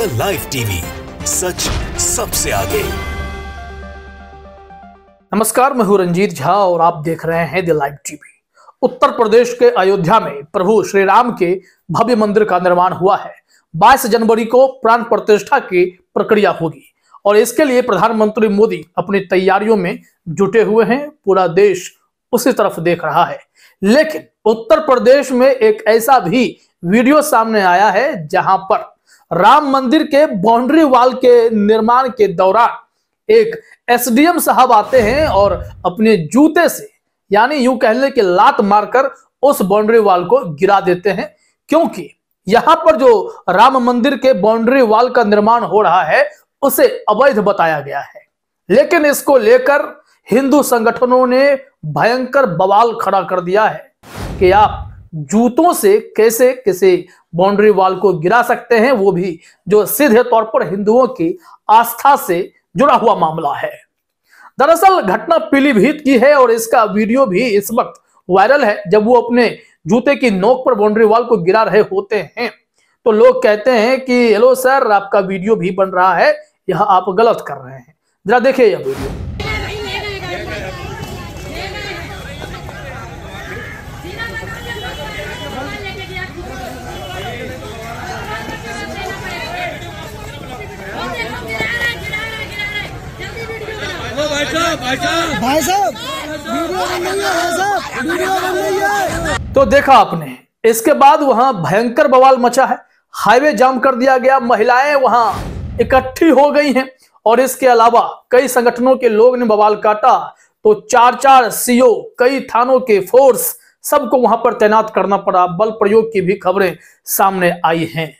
The live TV, सच सबसे आगे। नमस्कार, मैं हूं रंजीत झा और आप देख रहे हैं the live TV. Uttar Pradesh के अयोध्या में प्रभु श्री राम के भव्य मंदिर का निर्माण हुआ है। 22 जनवरी को प्राण प्रतिष्ठा की प्रक्रिया होगी और इसके लिए प्रधानमंत्री मोदी अपनी तैयारियों में जुटे हुए हैं। पूरा देश उसी तरफ देख रहा है, लेकिन उत्तर प्रदेश में एक ऐसा भी वीडियो सामने आया है जहां पर राम मंदिर के बाउंड्री वॉल के निर्माण के दौरान एक एसडीएम साहब आते हैं और अपने जूते से, यानी यूं कहने के लात मारकर उस बाउंड्री वॉल को गिरा देते हैं, क्योंकि यहां पर जो राम मंदिर के बाउंड्री वॉल का निर्माण हो रहा है उसे अवैध बताया गया है। लेकिन इसको लेकर हिंदू संगठनों ने भयंकर बवाल खड़ा कर दिया है कि आप जूतों से कैसे किसी बाउंड्री वॉल को गिरा सकते हैं, वो भी जो सीधे तौर पर हिंदुओं की आस्था से जुड़ा हुआ मामला है। दरअसल घटना पीलीभीत की है और इसका वीडियो भी इस वक्त वायरल है। जब वो अपने जूते की नोक पर बाउंड्री वॉल को गिरा रहे होते हैं तो लोग कहते हैं कि हेलो सर, आपका वीडियो भी बन रहा है, यह आप गलत कर रहे हैं। जरा देखिए यह वीडियो। भाई साहब वीडियो बन रही है, वीडियो बन रही है। तो देखा आपने, इसके बाद वहां भयंकर बवाल मचा है। हाईवे जाम कर दिया गया, महिलाएं वहां इकट्ठी हो गई हैं और इसके अलावा कई संगठनों के लोग ने बवाल काटा तो 4 सीओ, कई थानों के फोर्स, सबको वहां पर तैनात करना पड़ा। बल प्रयोग की भी खबरें सामने आई हैं।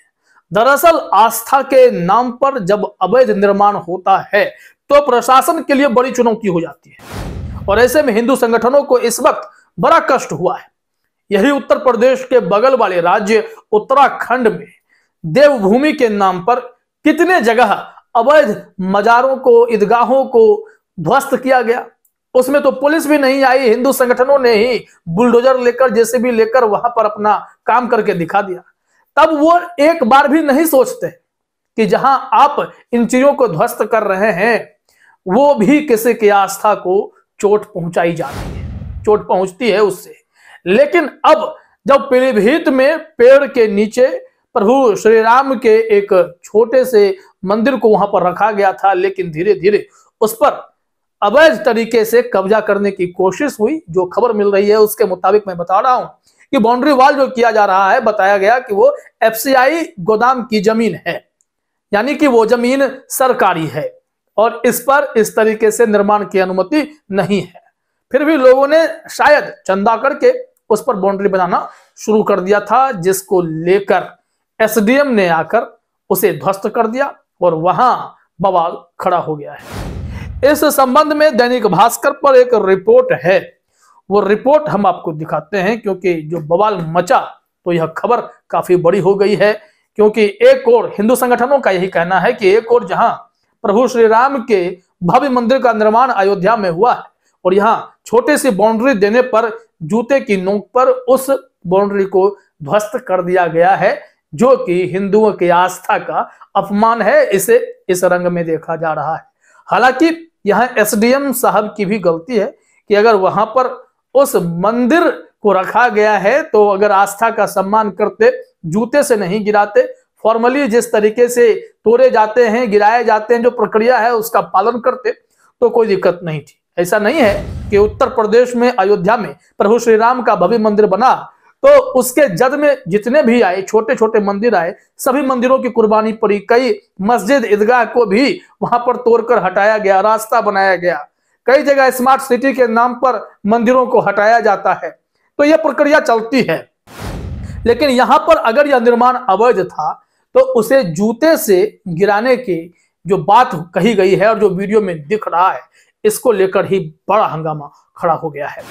दरअसल आस्था के नाम पर जब अवैध निर्माण होता है तो प्रशासन के लिए बड़ी चुनौती हो जाती है और ऐसे में हिंदू संगठनों को इस वक्त बड़ा कष्ट हुआ है। यही उत्तर प्रदेश के बगल वाले राज्य उत्तराखंड में देवभूमि के नाम पर कितने जगह अवैध मजारों को, ईदगाहों को ध्वस्त किया गया। उसमें तो पुलिस भी नहीं आई, हिंदू संगठनों ने ही बुलडोजर लेकर, जेसीबी लेकर वहां पर अपना काम करके दिखा दिया। तब वो एक बार भी नहीं सोचते कि जहां आप इन चीजों को ध्वस्त कर रहे हैं वो भी किसी की आस्था को चोट पहुंचाई जाती है, चोट पहुंचती है उससे। लेकिन अब जब पीलीभीत में पेड़ के नीचे प्रभु श्री राम के एक छोटे से मंदिर को वहां पर रखा गया था, लेकिन धीरे धीरे उस पर अवैध तरीके से कब्जा करने की कोशिश हुई। जो खबर मिल रही है उसके मुताबिक मैं बता रहा हूं कि बाउंड्री वॉल जो किया जा रहा है, बताया गया कि वो एफसीआई गोदाम की जमीन है, यानी कि वो जमीन सरकारी है और इस पर इस तरीके से निर्माण की अनुमति नहीं है। फिर भी लोगों ने शायद चंदा करके उस पर बाउंड्री बनाना शुरू कर दिया था, जिसको लेकर एसडीएम ने आकर उसे ध्वस्त कर दिया और वहां बवाल खड़ा हो गया है। इस संबंध में दैनिक भास्कर पर एक रिपोर्ट है, वो रिपोर्ट हम आपको दिखाते हैं, क्योंकि जो बवाल मचा तो यह खबर काफी बड़ी हो गई है। क्योंकि एक और हिंदू संगठनों का यही कहना है कि एक और जहां प्रभु श्री राम के भव्य मंदिर का निर्माण अयोध्या में हुआ है और यहां छोटी सी बाउंड्री देने पर जूते की नोक पर उस बाउंड्री को ध्वस्त कर दिया गया है, जो कि हिंदुओं की आस्था का अपमान है। इसे इस रंग में देखा जा रहा है। हालांकि यहां एसडीएम साहब की भी गलती है कि अगर वहां पर उस मंदिर को रखा गया है तो अगर आस्था का सम्मान करते, जूते से नहीं गिराते, फॉर्मली जिस तरीके से तोड़े जाते हैं, गिराए जाते हैं, जो प्रक्रिया है उसका पालन करते तो कोई दिक्कत नहीं थी। ऐसा नहीं है कि उत्तर प्रदेश में अयोध्या में प्रभु श्री राम का भव्य मंदिर बना तो उसके जद में जितने भी आए, छोटे छोटे मंदिर आए, सभी मंदिरों की कुर्बानी पड़ी। कई मस्जिद, ईदगाह को भी वहां पर तोड़कर हटाया गया, रास्ता बनाया गया। कई जगह स्मार्ट सिटी के नाम पर मंदिरों को हटाया जाता है। तो यह प्रक्रिया चलती है। लेकिन यहां पर अगर यह निर्माण अवैध था तो उसे जूते से गिराने की जो बात कही गई है और जो वीडियो में दिख रहा है, इसको लेकर ही बड़ा हंगामा खड़ा हो गया है।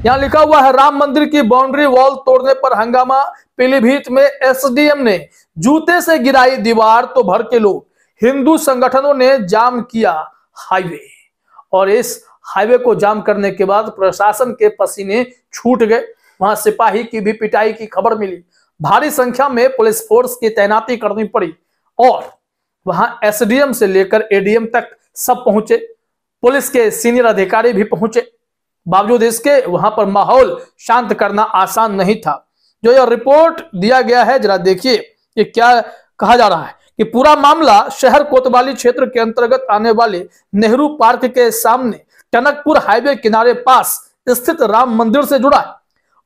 यहां लिखा हुआ है, राम मंदिर की बाउंड्री वॉल तोड़ने पर हंगामा, पीलीभीत में एसडीएम ने जूते से गिराई दीवार तो भर के लोग, हिंदू संगठनों ने जाम किया हाईवे। और इस हाईवे को जाम करने के बाद प्रशासन के पसीने छूट गए। वहां सिपाही की भी पिटाई की खबर मिली। भारी संख्या में पुलिस फोर्स की तैनाती करनी पड़ी और वहां एसडीएम से लेकर एडीएम तक सब पहुंचे, पुलिस के सीनियर अधिकारी भी पहुंचे। बावजूद इसके वहां पर माहौल शांत करना आसान नहीं था। जो यह रिपोर्ट दिया गया है, जरा देखिए कि क्या कहा जा रहा है कि पूरा मामला शहर कोतवाली क्षेत्र के अंतर्गत आने वाले नेहरू पार्क के सामने टनकपुर हाईवे किनारे पास स्थित राम मंदिर से जुड़ा है।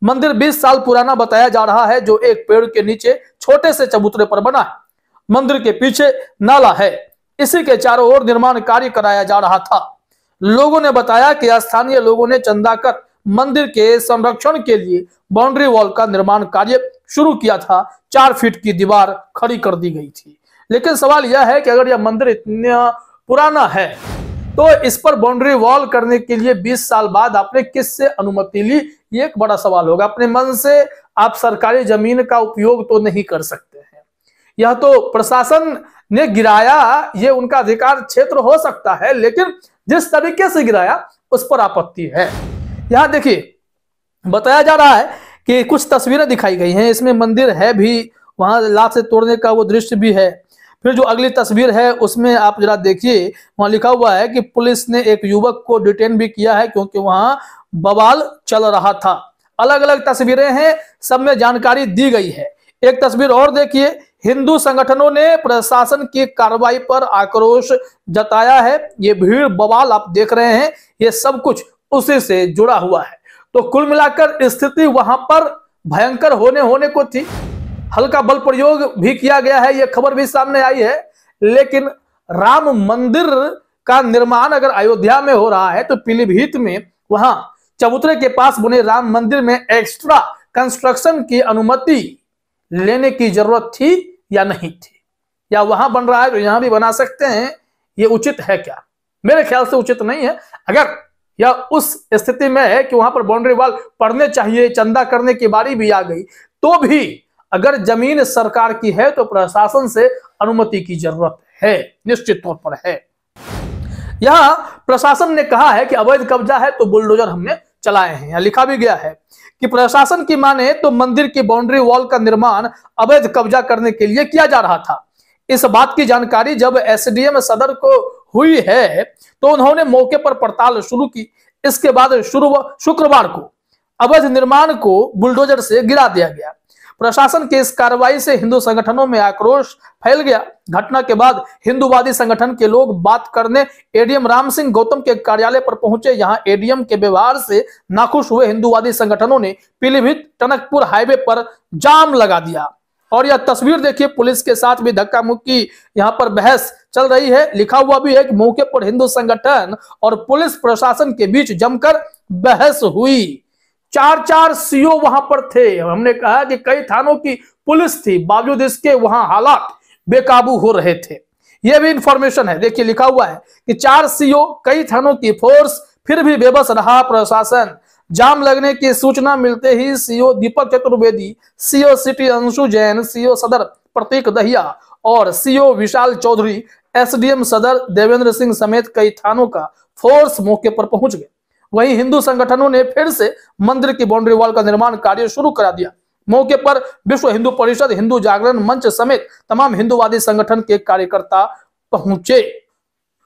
मंदिर 20 साल पुराना बताया जा रहा है, जो एक पेड़ के नीचे छोटे से चबूतरे पर बना है। मंदिर के पीछे नाला है, इसी के चारों ओर निर्माण कार्य कराया जा रहा था। लोगों ने बताया कि स्थानीय लोगों ने चंदा कर मंदिर के संरक्षण के लिए बाउंड्री वॉल का निर्माण कार्य शुरू किया था। 4 फीट की दीवार खड़ी कर दी गई थी। लेकिन सवाल यह है कि अगर यह मंदिर इतना पुराना है तो इस पर बाउंड्री वॉल करने के लिए 20 साल बाद आपने किससे अनुमति ली, ये एक बड़ा सवाल होगा। अपने मन से आप सरकारी जमीन का उपयोग तो नहीं कर सकते हैं, यह तो प्रशासन ने गिराया, ये उनका अधिकार क्षेत्र हो सकता है, लेकिन जिस तरीके से गिराया उस पर आपत्ति है। यहां देखिए बताया जा रहा है कि कुछ तस्वीरें दिखाई गई हैं, इसमें मंदिर है भी, वहां लात से तोड़ने का वो दृश्य भी है। फिर जो अगली तस्वीर है उसमें आप जरा देखिए, वहां लिखा हुआ है कि पुलिस ने एक युवक को डिटेन भी किया है क्योंकि वहां बवाल चल रहा था। अलग अलग तस्वीरें हैं, सब में जानकारी दी गई है। एक तस्वीर और देखिए, हिंदू संगठनों ने प्रशासन की कार्रवाई पर आक्रोश जताया है। ये भीड़ बवाल आप देख रहे हैं, ये सब कुछ उसी से जुड़ा हुआ है। तो कुल मिलाकर स्थिति वहां पर भयंकर होने को थी। हल्का बल प्रयोग भी किया गया है, यह खबर भी सामने आई है। लेकिन राम मंदिर का निर्माण अगर अयोध्या में हो रहा है तो पीलीभीत में वहां चबूतरे के पास बने राम मंदिर में एक्स्ट्रा कंस्ट्रक्शन की अनुमति लेने की जरूरत थी या नहीं थी, या वहां बन रहा है तो यहां भी बना सकते हैं, ये उचित है क्या? मेरे ख्याल से उचित नहीं है। अगर या उस स्थिति में है कि वहां पर बाउंड्री वॉल पड़ने चाहिए, चंदा करने की बारी भी आ गई, तो भी अगर जमीन सरकार की है तो प्रशासन से अनुमति की जरूरत है, निश्चित तौर पर है। यहां प्रशासन ने कहा है कि अवैध कब्जा है तो बुलडोजर हमने चलाए हैं। यहां लिखा भी गया है कि प्रशासन की माने तो मंदिर की बाउंड्री वॉल का निर्माण अवैध कब्जा करने के लिए किया जा रहा था। इस बात की जानकारी जब एसडीएम सदर को हुई है तो उन्होंने मौके पर पड़ताल शुरू की। इसके बाद शुक्रवार को अवैध निर्माण को बुलडोजर से गिरा दिया गया। प्रशासन की इस कार्रवाई से हिंदू संगठनों में आक्रोश फैल गया। घटना के बाद हिंदूवादी संगठन के लोग बात करने एडीएम राम सिंह गौतम के कार्यालय पर पहुंचे। यहां एडीएम के व्यवहार से नाखुश हुए हिंदूवादी संगठनों ने पीलीभीत टनकपुर हाईवे पर जाम लगा दिया। और यह तस्वीर देखिए, पुलिस के साथ भी धक्का मुक्की यहां पर बहस चल रही है। लिखा हुआ भी है कि मौके पर हिंदू संगठन और पुलिस प्रशासन के बीच जमकर बहस हुई। 4 सीओ वहां पर थे। हमने कहा कि कई थानों की पुलिस थी, बावजूद इसके वहां हालात बेकाबू हो रहे थे। यह भी इंफॉर्मेशन है, देखिए लिखा हुआ है कि 4 सीओ, कई थानों की फोर्स, फिर भी बेबस रहा प्रशासन। जाम लगने की सूचना मिलते ही CO Deepak Chaturvedi, CO city Anshu Jain, CO Sadar Prateek Dahiya और सीओ विशाल चौधरी, एसडीएम सदर देवेंद्र सिंह समेत कई थानों का फोर्स मौके पर पहुंच गए। वहीं हिंदू संगठनों ने फिर से मंदिर की बाउंड्री वॉल का निर्माण कार्य शुरू करा दिया। मौके पर विश्व हिंदू परिषद, हिंदू जागरण मंच समेत तमाम हिंदूवादी संगठन के कार्यकर्ता पहुंचे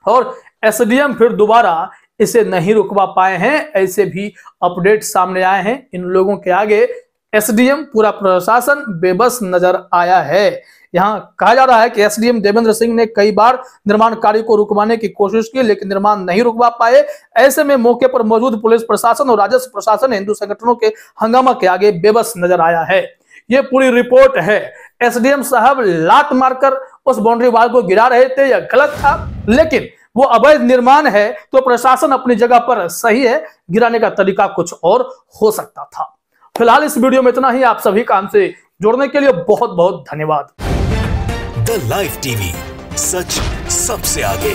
और एसडीएम फिर दोबारा इसे नहीं रुकवा पाए हैं। ऐसे भी अपडेट सामने आए हैं। इन लोगों के आगे एसडीएम, पूरा प्रशासन बेबस नजर आया है। यहां कहा जा रहा है कि एसडीएम देवेंद्र सिंह ने कई बार निर्माण कार्य को रुकवाने की कोशिश की, लेकिन निर्माण नहीं रुकवा पाए। ऐसे में मौके पर मौजूद पुलिस प्रशासन और राजस्व प्रशासन हिंदू संगठनों के हंगामा के आगे बेबस नजर आया है। ये पूरी रिपोर्ट है। एसडीएम साहब लात मारकर उस बाउंड्री वॉल को गिरा रहे थे, यह गलत था, लेकिन वो अवैध निर्माण है तो प्रशासन अपनी जगह पर सही है, गिराने का तरीका कुछ और हो सकता था। फिलहाल इस वीडियो में इतना ही। आप सभी का हमसे जुड़ने के लिए बहुत बहुत धन्यवाद। द लाइव टीवी, सच सबसे आगे।